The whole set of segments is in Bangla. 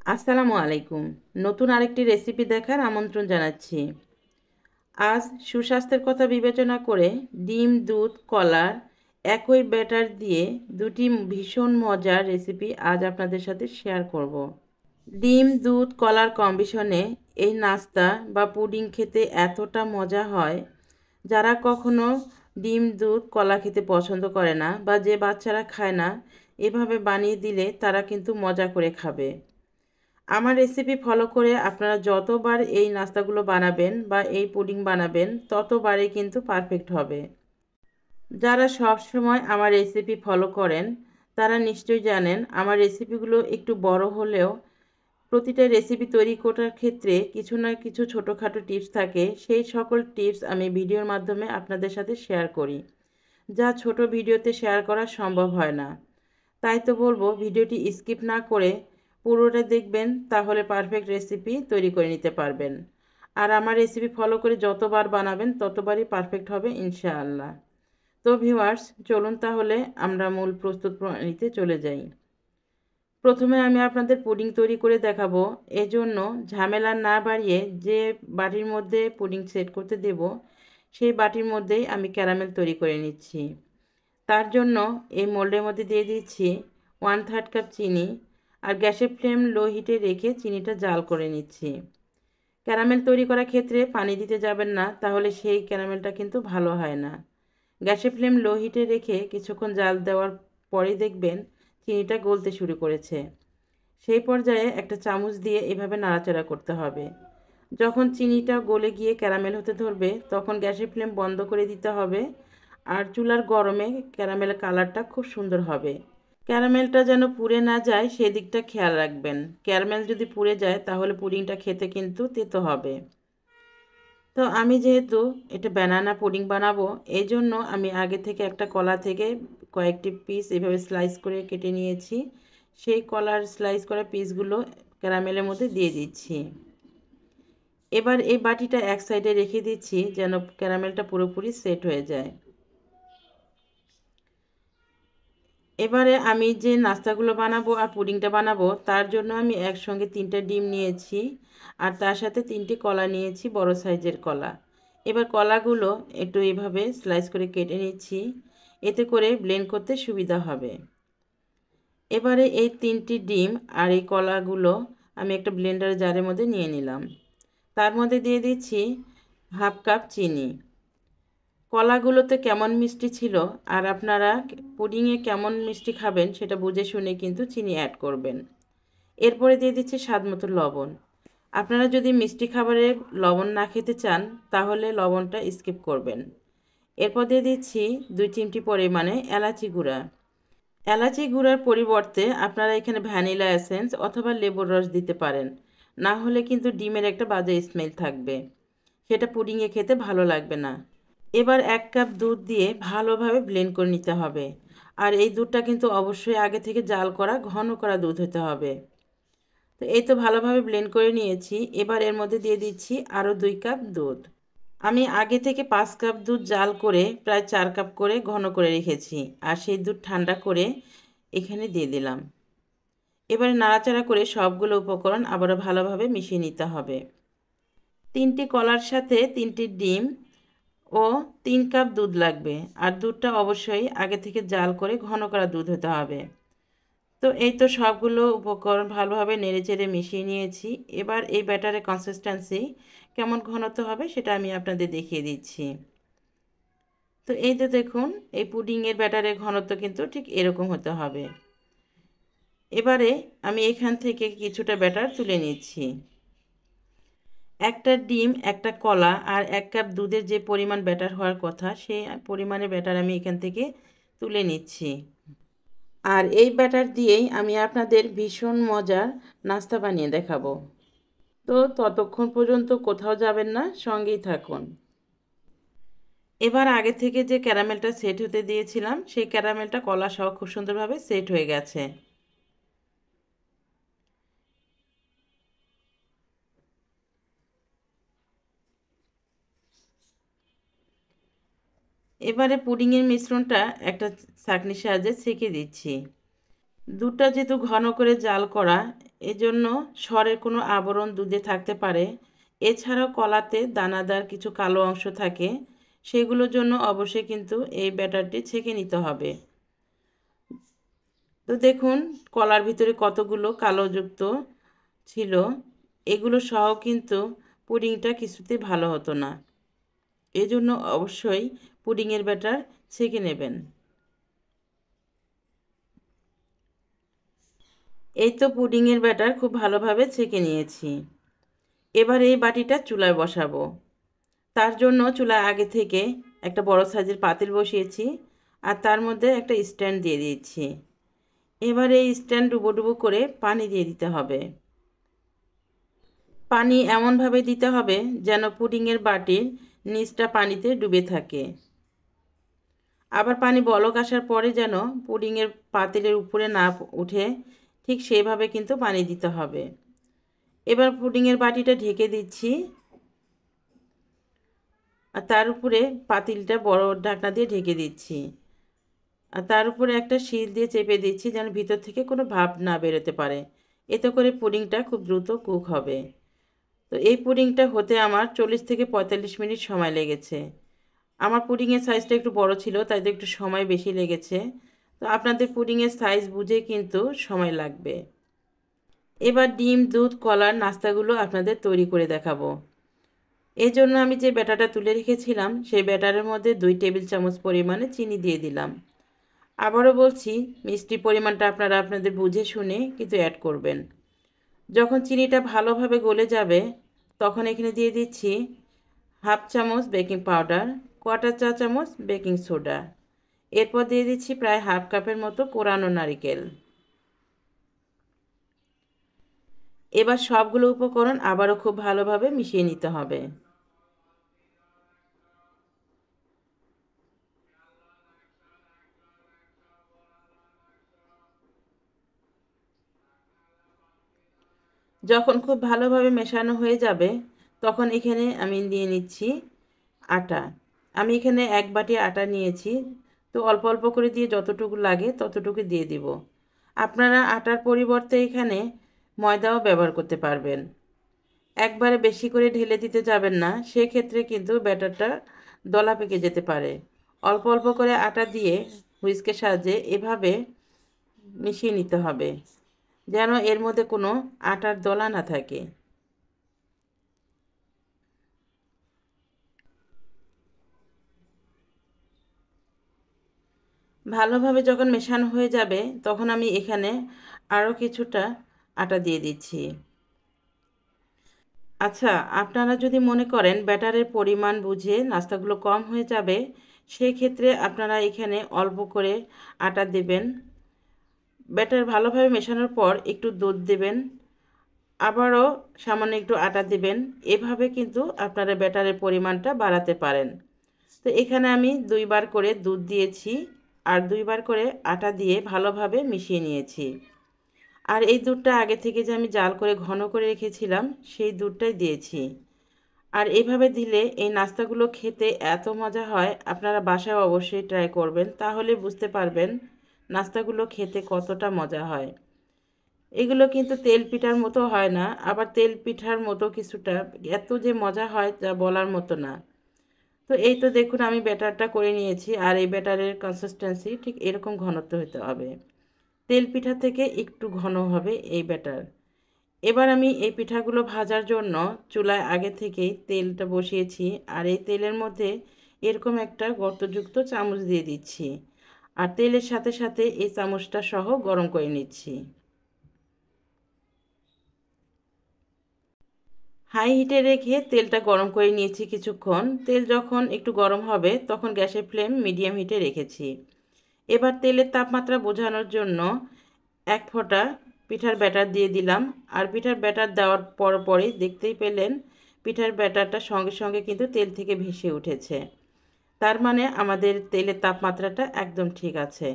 আসসালামু আলাইকুম। নতুন আরেকটি রেসিপি দেখার আমন্ত্রণ জানাচ্ছি। আজ সুস্বাস্থ্যের কথা বিবেচনা করে ডিম, দুধ, কলার একই ব্যাটার দিয়ে দুটি ভীষণ মজার রেসিপি আজ আপনাদের সাথে শেয়ার করব। ডিম, দুধ, কলার কম্বিনেশনে এই নাস্তা বা পুডিং খেতে এতটা মজা হয়, যারা কখনো ডিম, দুধ, কলা খেতে পছন্দ করে না বা যে বাচ্চারা খায় না, এভাবে বানিয়ে দিলে তারা কিন্তু মজা করে খাবে। আমার রেসিপি ফলো করে আপনারা যতবার এই নাস্তাগুলো বানাবেন বা এই পুডিং বানাবেন ততবারই কিন্তু পারফেক্ট হবে। যারা সব সময় আমার রেসিপি ফলো করেন তারা নিশ্চয়ই জানেন আমার রেসিপিগুলো একটু বড় হলেও প্রতিটা রেসিপি তৈরি করার ক্ষেত্রে কিছু না কিছু ছোটোখাটো টিপস থাকে। সেই সকল টিপস আমি ভিডিওর মাধ্যমে আপনাদের সাথে শেয়ার করি, যা ছোট ভিডিওতে শেয়ার করা সম্ভব হয় না। তাই তো বলবো ভিডিওটি স্কিপ না করে পুরোটা দেখবেন, তাহলে পারফেক্ট রেসিপি তৈরি করে নিতে পারবেন। আর আমার রেসিপি ফলো করে যতবার বানাবেন ততবারই পারফেক্ট হবে ইনশাআল্লাহ। তো ভিউয়ার্স, চলুন তাহলে আমরা মূল প্রস্তুত প্রণালীতে চলে যাই। প্রথমে আমি আপনাদের পুডিং তৈরি করে দেখাবো। এজন্য ঝামেলা না বাড়িয়ে যে বাটির মধ্যে পুডিং সেট করতে দেব সেই বাটির মধ্যেই আমি ক্যারামেল তৈরি করে নিচ্ছি। তার জন্য এই মোল্ডের মধ্যে দিয়ে দিচ্ছি 1/3 কাপ চিনি, আর গ্যাসের ফ্লেম লো হিটে রেখে চিনিটা জাল করে নিচ্ছি। ক্যারামেল তৈরি করার ক্ষেত্রে পানি দিতে যাবেন না, তাহলে সেই ক্যারামেলটা কিন্তু ভালো হয় না। গ্যাসের ফ্লেম লো হিটে রেখে কিছুক্ষণ জাল দেওয়ার পরেই দেখবেন চিনিটা গলতে শুরু করেছে। সেই পর্যায়ে একটা চামচ দিয়ে এভাবে নাড়াচাড়া করতে হবে। যখন চিনিটা গলে গিয়ে ক্যারামেল হতে ধরবে তখন গ্যাসের ফ্লেম বন্ধ করে দিতে হবে, আর চুলার গরমে ক্যারামেলের কালারটা খুব সুন্দর হবে। ক্যারামেলটা যেন পুড়ে না যায় সেদিকটা খেয়াল রাখবেন। ক্যারামেল যদি পুড়ে যায় তাহলে পুডিংটা খেতে কিন্তু তেতো হবে। তো আমি যেহেতু এটা ব্যানানা পুডিং বানাবো, এই জন্য আমি আগে থেকে একটা কলা থেকে কয়েকটি পিস এভাবে স্লাইস করে কেটে নিয়েছি। সেই কলার স্লাইস করা পিসগুলো ক্যারামেলের মধ্যে দিয়ে দিচ্ছি। এবার এই বাটিটা এক সাইডে রেখে দিচ্ছি যেন ক্যারামেলটা পুরোপুরি সেট হয়ে যায়। এবারে আমি যে নাস্তাগুলো বানাবো আর পুডিংটা বানাবো তার জন্য আমি একসঙ্গে 3টা ডিম নিয়েছি, আর তার সাথে 3টি কলা নিয়েছি, বড় সাইজের কলা। এবার কলাগুলো একটু এভাবে স্লাইস করে কেটে নিচ্ছি, এতে করে ব্লেন্ড করতে সুবিধা হবে। এবারে এই 3টি ডিম আর এই কলাগুলো আমি একটা ব্লেন্ডার জারের মধ্যে নিয়ে নিলাম। তার মধ্যে দিয়ে দিচ্ছি 1/2 কাপ চিনি। কলাগুলোতে কেমন মিষ্টি ছিল আর আপনারা পুডিংয়ে কেমন মিষ্টি খাবেন সেটা বুঝে শুনে কিন্তু চিনি অ্যাড করবেন। এরপরে দিয়ে দিচ্ছি স্বাদমতো লবণ। আপনারা যদি মিষ্টি খাবারে লবণ না খেতে চান তাহলে লবণটা স্কিপ করবেন। এরপর দিয়ে দিচ্ছি 2 চিমটি পরিমাণে এলাচি গুঁড়া। এলাচি গুঁড়ার পরিবর্তে আপনারা এখানে ভ্যানিলা এসেন্স অথবা লেবুর রস দিতে পারেন, না হলে কিন্তু ডিমের একটা বাজে স্মেল থাকবে, সেটা পুডিংয়ে খেতে ভালো লাগবে না। এবার 1 কাপ দুধ দিয়ে ভালোভাবে ব্লেন্ড করে নিতে হবে, আর এই দুধটা কিন্তু অবশ্যই আগে থেকে জাল করা ঘন করা দুধ হতে হবে। তো এই তো ভালোভাবে ব্লেন্ড করে নিয়েছি। এবার এর মধ্যে দিয়ে দিচ্ছি আরও 2 কাপ দুধ। আমি আগে থেকে 5 কাপ দুধ জাল করে প্রায় 4 কাপ করে ঘন করে রেখেছি, আর সেই দুধ ঠান্ডা করে এখানে দিয়ে দিলাম। এবারে নাড়াচাড়া করে সবগুলো উপকরণ আবারও ভালোভাবে মিশিয়ে নিতে হবে। 3টি কলার সাথে 3টি ডিম ও 3 কাপ দুধ লাগবে, আর দুধটা অবশ্যই আগে থেকে জাল করে ঘন করা দুধ হতে হবে। তো এই তো সবগুলো উপকরণ ভালোভাবে নেড়েচেড়ে মিশিয়ে নিয়েছি। এবার এই ব্যাটারের কনসিস্টেন্সি কেমন ঘনত্ব হবে সেটা আমি আপনাদের দেখিয়ে দিচ্ছি। তো এই তো দেখুন, এই পুডিংয়ের ব্যাটারের ঘনত্ব কিন্তু ঠিক এরকম হতে হবে। এবারে আমি এখান থেকে কিছুটা ব্যাটার তুলে নিচ্ছি। একটা ডিম, একটা কলা আর 1 কাপ দুধের যে পরিমাণ ব্যাটার হওয়ার কথা সেই পরিমাণে ব্যাটার আমি এখান থেকে তুলে নিচ্ছি। আর এই ব্যাটার দিয়েই আমি আপনাদের ভীষণ মজার নাস্তা বানিয়ে দেখাবো। তো ততক্ষণ পর্যন্ত কোথাও যাবেন না, সঙ্গেই থাকুন। এবার আগে থেকে যে ক্যারামেলটা সেট হতে দিয়েছিলাম সেই ক্যারামেলটা কলা সহ খুব সুন্দরভাবে সেট হয়ে গেছে। এবারে পুডিংয়ের মিশ্রণটা একটা ছাঁকনির সাহায্যে ছেঁকে দিচ্ছি। দুধটা যেহেতু ঘন করে জাল করা, এজন্য সরের কোনো আবরণ দুধে থাকতে পারে। এছাড়াও কলাতে দানাদার কিছু কালো অংশ থাকে, সেগুলোর জন্য অবশ্যই কিন্তু এই ব্যাটারটি ছেঁকে নিতে হবে। তো দেখুন কলার ভিতরে কতগুলো কালোযুক্ত ছিল, এগুলো সহ কিন্তু পুডিংটা কিছুতেই ভালো হতো না। এজন্য অবশ্যই পুডিংয়ের ব্যাটার ছেঁকে নেবেন। এই তো পুডিংয়ের ব্যাটার খুব ভালোভাবে ছেঁকে নিয়েছি। এবার এই বাটিটা চুলায় বসাবো। তার জন্য চুলায় আগে থেকে একটা বড় সাইজের পাতিল বসিয়েছি, আর তার মধ্যে একটা স্ট্যান্ড দিয়ে দিয়েছি। এবার এই স্ট্যান্ড ডুবো ডুবো করে পানি দিয়ে দিতে হবে। পানি এমনভাবে দিতে হবে যেন পুডিংয়ের বাটির নিচটা পানিতে ডুবে থাকে। আবার পানি বলক আসার পরে যেন পুডিংয়ের পাতিলের উপরে না উঠে, ঠিক সেইভাবে কিন্তু পানি দিতে হবে। এবার পুডিংয়ের বাটিটা ঢেকে দিচ্ছি, আর তার উপরে পাতিলটা বড় ঢাকনা দিয়ে ঢেকে দিচ্ছি, আর তার উপরে একটা শিল দিয়ে চেপে দিচ্ছি যেন ভিতর থেকে কোনো ভাপ না বেরোতে পারে। এতে করে পুডিংটা খুব দ্রুত কুক হবে। তো এই পুডিংটা হতে আমার 40 থেকে 45 মিনিট সময় লেগেছে। আমার পুডিংয়ের সাইজটা একটু বড় ছিল, তাই তো একটু সময় বেশি লেগেছে। তো আপনাদের পুডিংয়ের সাইজ বুঝে কিন্তু সময় লাগবে। এবার ডিম, দুধ, কলার নাস্তাগুলো আপনাদের তৈরি করে দেখাবো। এই জন্য আমি যে ব্যাটারটা তুলে রেখেছিলাম, সেই ব্যাটারের মধ্যে 2 টেবিল চামচ পরিমাণে চিনি দিয়ে দিলাম। আবারও বলছি, মিষ্টির পরিমাণটা আপনারা আপনাদের বুঝে শুনে কিন্তু অ্যাড করবেন। যখন চিনিটা ভালোভাবে গলে যাবে, তখন এখানে দিয়ে দিচ্ছি হাফ চামচ বেকিং পাউডার, কোয়ার্টার চা চামচ বেকিং সোডা। এরপর দিয়ে দিচ্ছি প্রায় হাফ কাপের মতো কোরানো নারকেল। এবার সবগুলো উপকরণ আবারও খুব ভালোভাবে মিশিয়ে নিতে হবে। যখন খুব ভালোভাবে মেশানো হয়ে যাবে, তখন এখানে আমি নিয়ে নিচ্ছি আটা। আমি এখানে 1 বাটি আটা নিয়েছি। তো অল্প অল্প করে দিয়ে যতটুকু লাগে ততটুকু দিয়ে দিব। আপনারা আটার পরিবর্তে এখানে ময়দাও ব্যবহার করতে পারবেন। একবারে বেশি করে ঢেলে দিতে যাবেন না, সেক্ষেত্রে কিন্তু ব্যাটারটা দলা পেকে যেতে পারে। অল্প অল্প করে আটা দিয়ে হুইস্কের সাহায্যে এভাবে মিশিয়ে নিতে হবে, যেন এর মধ্যে কোনো আটার দলা না থাকে। ভালোভাবে যখন মেশানো হয়ে যাবে, তখন আমি এখানে আরও কিছুটা আটা দিয়ে দিচ্ছি। আচ্ছা, আপনারা যদি মনে করেন ব্যাটারের পরিমাণ বুঝে নাস্তাগুলো কম হয়ে যাবে, সেক্ষেত্রে আপনারা এখানে অল্প করে আটা দেবেন। ব্যাটার ভালোভাবে মেশানোর পর একটু দুধ দেবেন, আবারও সামান্য একটু আটা দেবেন। এভাবে কিন্তু আপনারা ব্যাটারের পরিমাণটা বাড়াতে পারেন। তো এখানে আমি 2 বার করে দুধ দিয়েছি, আর 2 বার করে আটা দিয়ে ভালোভাবে মিশিয়ে নিয়েছি। আর এই দুধটা আগে থেকে যে আমি জাল করে ঘন করে রেখেছিলাম, সেই দুধটাই দিয়েছি। আর এইভাবে দিলে এই নাস্তাগুলো খেতে এত মজা হয়, আপনারা বাসায় অবশ্যই ট্রাই করবেন, তাহলে বুঝতে পারবেন নাস্তাগুলো খেতে কতটা মজা হয়। এগুলো কিন্তু তেল পিঠার মতো হয় না, আবার তেল পিঠার মতো কিছুটা, এত যে মজা হয় যা বলার মতো না। তো এই তো দেখুন আমি ব্যাটারটা করে নিয়েছি, আর এই ব্যাটারের কনসিস্টেন্সি ঠিক এরকম ঘনত্ব হতে হবে। তেল পিঠা থেকে একটু ঘন হবে এই ব্যাটার। এবার আমি এই পিঠাগুলো ভাজার জন্য চুলায় আগে থেকেই তেলটা বসিয়েছি, আর এই তেলের মধ্যে এরকম একটা গর্তযুক্ত চামচ দিয়ে দিচ্ছি, আর তেলের সাথে সাথে এই চামচটা সহ গরম করে নিচ্ছি। হাই হিটে রেখে তেলটা গরম করে নিয়েছি কিছুক্ষণ। তেল যখন একটু গরম হবে, তখন গ্যাসের ফ্লেম মিডিয়াম হিটে রেখেছি। এবার তেলের তাপমাত্রা বোঝানোর জন্য 1 ফোঁটা পিঠার ব্যাটার দিয়ে দিলাম, আর পিঠার ব্যাটার দেওয়ার পরই দেখতেই পেলেন পিঠার ব্যাটারটা সঙ্গে সঙ্গে কিন্তু তেল থেকে ভেসে উঠেছে। তার মানে আমাদের তেলের তাপমাত্রাটা একদম ঠিক আছে।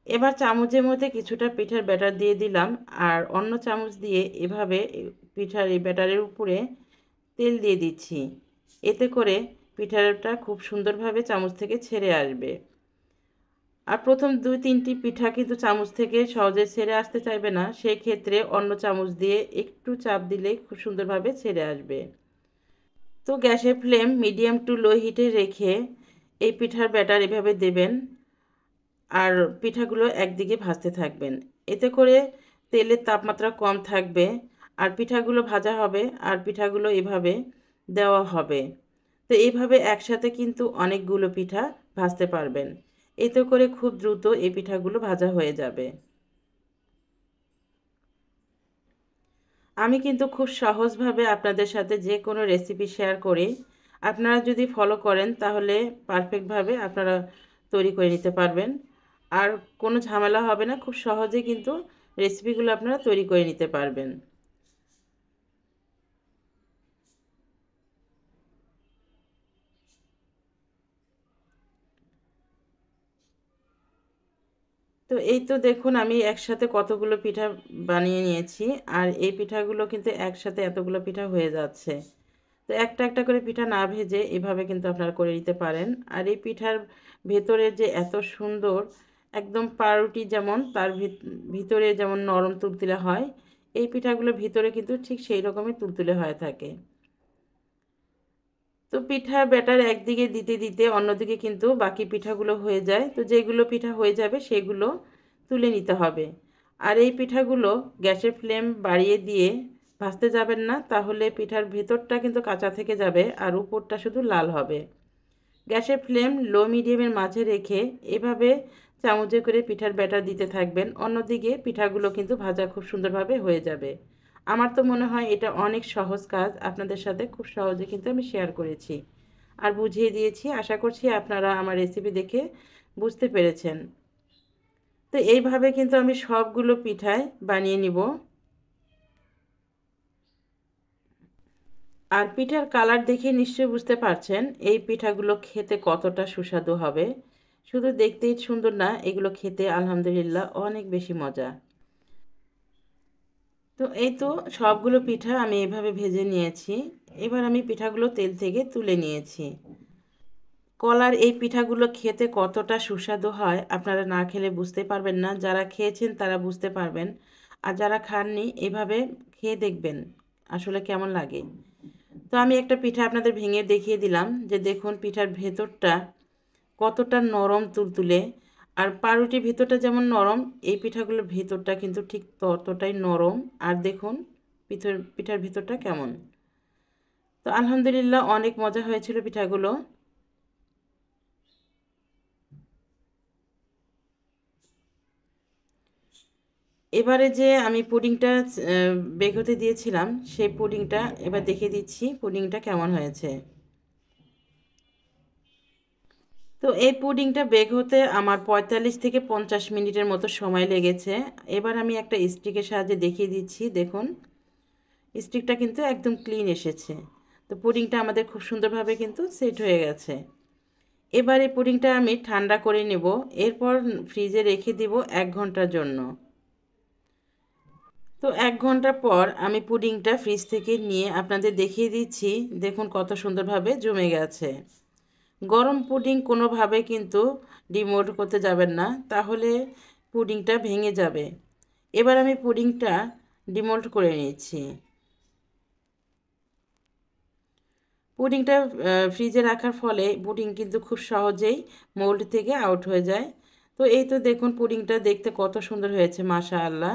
এবার চামচের মধ্যে কিছুটা পিঠার ব্যাটার দিয়ে দিলাম, আর অন্য চামচ দিয়ে এভাবে পিঠার এই ব্যাটারের উপরে তেল দিয়ে দিচ্ছি। এতে করে পিঠাটা খুব সুন্দরভাবে চামচ থেকে ছেড়ে আসবে। আর প্রথম 2-3টি পিঠা কিন্তু চামচ থেকে সহজে ছেড়ে আসতে চাইবে না, সেই ক্ষেত্রে অন্য চামচ দিয়ে একটু চাপ দিলে খুব সুন্দরভাবে ছেড়ে আসবে। তো গ্যাসের ফ্লেম মিডিয়াম টু লো হিটে রেখে এই পিঠার ব্যাটার এভাবে দেবেন আর পিঠাগুলো একদিকে ভাজতে থাকবেন। এতে করে তেলের তাপমাত্রা কম থাকবে আর পিঠাগুলো ভাজা হবে আর পিঠাগুলো এভাবে দেওয়া হবে। তো এইভাবে একসাথে কিন্তু অনেকগুলো পিঠা ভাজতে পারবেন। এতে করে খুব দ্রুত এই পিঠাগুলো ভাজা হয়ে যাবে। আমি কিন্তু খুব সহজভাবে আপনাদের সাথে যে কোনো রেসিপি শেয়ার করি। আপনারা যদি ফলো করেন তাহলে পারফেক্টভাবে আপনারা তৈরি করে নিতে পারবেন। আর কোনো ঝামেলা হবে না, খুব সহজে কিন্তু রেসিপিগুলো আপনারা তৈরি করে নিতে পারবেন। তো এই তো দেখুন আমি একসাথে কতগুলো পিঠা বানিয়ে নিয়েছি আর এই পিঠাগুলো কিন্তু একসাথে এতগুলো পিঠা হয়ে যাচ্ছে। তো একটা একটা করে পিঠা না ভেজে এভাবে কিন্তু আপনারা করে নিতে পারেন। আর এই পিঠার ভেতরে যে এত সুন্দর, একদম পাউরুটি যেমন তার ভিতরে যেমন নরম তুলতুলে হয়, এই পিঠাগুলোর ভিতরে কিন্তু ঠিক সেই রকমই তুলতুলে হয়ে থাকে। তো পিঠার ব্যাটার একদিকে দিতে দিতে অন্যদিকে কিন্তু বাকি পিঠাগুলো হয়ে যায়। তো যেগুলো পিঠা হয়ে যাবে সেগুলো তুলে নিতে হবে। আর এই পিঠাগুলো গ্যাসের ফ্লেম বাড়িয়ে দিয়ে ভাজতে যাবেন না, তাহলে পিঠার ভেতরটা কিন্তু কাঁচা থেকে যাবে আর উপরটা শুধু লাল হবে। গ্যাসের ফ্লেম লো মিডিয়ামের মাঝে রেখে এভাবে চামচে করে পিঠার ব্যাটার দিতে থাকবেন। অন্যদিকে পিঠাগুলো কিন্তু ভাজা খুব সুন্দরভাবে হয়ে যাবে। আমার তো মনে হয় এটা অনেক সহজ কাজ, আপনাদের সাথে খুব সহজে কিন্তু আমি শেয়ার করেছি আর বুঝিয়ে দিয়েছি। আশা করছি আপনারা আমার রেসিপি দেখে বুঝতে পেরেছেন। তো এইভাবে কিন্তু আমি সবগুলো পিঠাই বানিয়ে নিব। আর পিঠার কালার দেখে নিশ্চয়ই বুঝতে পারছেন এই পিঠাগুলো খেতে কতটা সুস্বাদু হবে। শুধু দেখতেই সুন্দর না, এগুলো খেতে আলহামদুলিল্লাহ অনেক বেশি মজা। তো এই তো সবগুলো পিঠা আমি এভাবে ভেজে নিয়েছি। এবার আমি পিঠাগুলো তেল থেকে তুলে নিয়েছি। কলার এই পিঠাগুলো খেতে কতটা সুস্বাদু হয় আপনারা না খেলে বুঝতে পারবেন না। যারা খেয়েছেন তারা বুঝতে পারবেন। আর যারা খাননি এভাবে খেয়ে দেখবেন আসলে কেমন লাগে। তো আমি একটা পিঠা আপনাদের ভেঙে দেখিয়ে দিলাম যে দেখুন পিঠার ভেতরটা কতটা নরম তুলতুলে। আর পাউরুটির ভেতরটা যেমন নরম, এই পিঠাগুলোর ভেতরটা কিন্তু ঠিক ততটাই নরম। আর দেখুন পিঠার ভেতরটা কেমন। তো আলহামদুলিল্লাহ অনেক মজা হয়েছিল পিঠাগুলো। এবারে যে আমি পুডিংটা বেক হতে দিয়েছিলাম সেই পুডিংটা এবার দেখিয়ে দিচ্ছি পুডিংটা কেমন হয়েছে। তো এই পুডিংটা বেক হতে আমার 45 থেকে 50 মিনিটের মতো সময় লেগেছে। এবার আমি একটা স্টিকের সাহায্যে দেখিয়ে দিচ্ছি, দেখুন স্টিকটা কিন্তু একদম ক্লিন এসেছে। তো পুডিংটা আমাদের খুব সুন্দরভাবে কিন্তু সেট হয়ে গেছে। এবার এই পুডিংটা আমি ঠান্ডা করে নেব, এরপর ফ্রিজে রেখে দিব 1 ঘন্টার জন্য। তো 1 ঘন্টা পর আমি পুডিংটা ফ্রিজ থেকে নিয়ে আপনাদের দেখিয়ে দিচ্ছি, দেখুন কত সুন্দরভাবে জমে গেছে। গরম পুডিং কোনোভাবে কিন্তু ডিমোল্ড করতে যাবেন না, তাহলে পুডিংটা ভেঙে যাবে। এবার আমি পুডিংটা ডিমোল্ড করে নিচ্ছি। পুডিংটা ফ্রিজে রাখার ফলে পুডিং কিন্তু খুব সহজেই মোল্ড থেকে আউট হয়ে যায়। তো এই তো দেখুন পুডিংটা দেখতে কত সুন্দর হয়েছে, মাশাআল্লাহ।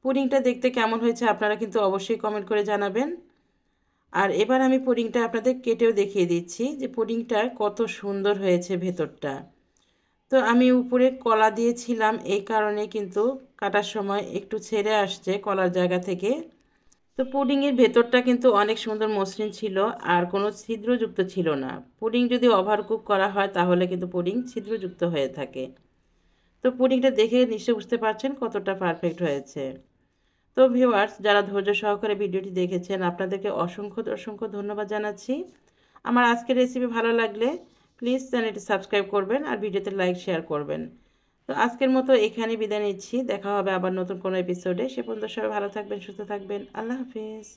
পুডিংটা দেখতে কেমন হয়েছে আপনারা কিন্তু অবশ্যই কমেন্ট করে জানাবেন। আর এবার আমি পুডিংটা আপনাদের কেটেও দেখিয়ে দিচ্ছি যে পুডিংটা কত সুন্দর হয়েছে ভেতরটা। তো আমি উপরে কলা দিয়েছিলাম, এই কারণে কিন্তু কাটার সময় একটু ছেড়ে আসছে কলার জায়গা থেকে। তো পুডিংয়ের ভেতরটা কিন্তু অনেক সুন্দর মসৃণ ছিল আর কোনো ছিদ্রযুক্ত ছিল না। পুডিং যদি ওভারকুক করা হয় তাহলে কিন্তু পুডিং ছিদ্রযুক্ত হয়ে থাকে। তো পুডিংটা দেখে নিশ্চয়ই বুঝতে পারছেন কতটা পারফেক্ট হয়েছে। তো ভিউয়ার্স, যারা ধৈর্য সহকারে ভিডিওটি দেখেছেন আপনাদেরকে অসংখ্য অসংখ্য ধন্যবাদ জানাচ্ছি। আমার আজকের রেসিপি ভালো লাগলে প্লিজ চ্যানেলটি সাবস্ক্রাইব করবেন আর ভিডিওতে লাইক শেয়ার করবেন। তো আজকের মতো এখানে বিদায় নিচ্ছি, দেখা হবে আবার নতুন কোনো এপিসোডে। সে পর্যন্ত সবাই ভালো থাকবেন, সুস্থ থাকবেন। আল্লাহ হাফিজ।